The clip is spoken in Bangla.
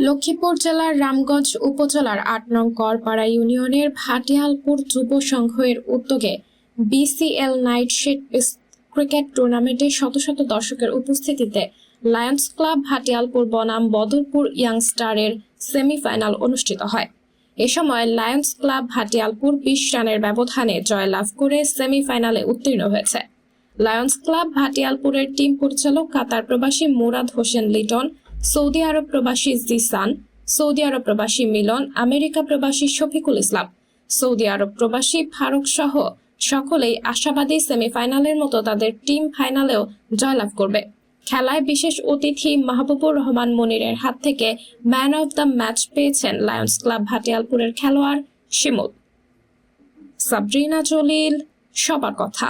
লক্ষ্মীপুর জেলার রামগঞ্জ উপজেলার ৮ নং করপাড়া ইউনিয়নের ভাটিয়ালপুর যুব সংঘের উদ্যোগে বিসিএল নাইট শিট ক্রিকেট টুর্নামেন্টে শত শত দর্শকের উপস্থিতিতে লায়ন্স ক্লাব ভাটিয়ালপুর বনাম বদরপুর ইয়াংস্টারের সেমিফাইনাল অনুষ্ঠিত হয়। এ সময় লায়ন্স ক্লাব ভাটিয়ালপুর ২০ রানের ব্যবধানে জয়লাভ করে সেমিফাইনালে উত্তীর্ণ হয়েছে। লায়ন্স ক্লাব ভাটিয়ালপুরের টিম পরিচালক কাতার প্রবাসী মুরাদ হোসেন লিটন, সৌদি আরব প্রবাসী জিসান, সৌদি আরব প্রবাসী মিলন, আমেরিকা প্রবাসী শফিকুল ইসলাম, সৌদি আরব প্রবাসী ফারুক সহ সকলেই আশাবাদী সেমিফাইনালের মতো তাদের টিম ফাইনালেও জয়লাভ করবে। খেলায় বিশেষ অতিথি মাহবুবুর রহমান মনিরের হাত থেকে ম্যান অব দ্য ম্যাচ পেয়েছেন লায়ন্স ক্লাব ভাটিয়ালপুরের খেলোয়াড় শিমুল। সাবরিনা জলিল, সবার কথা।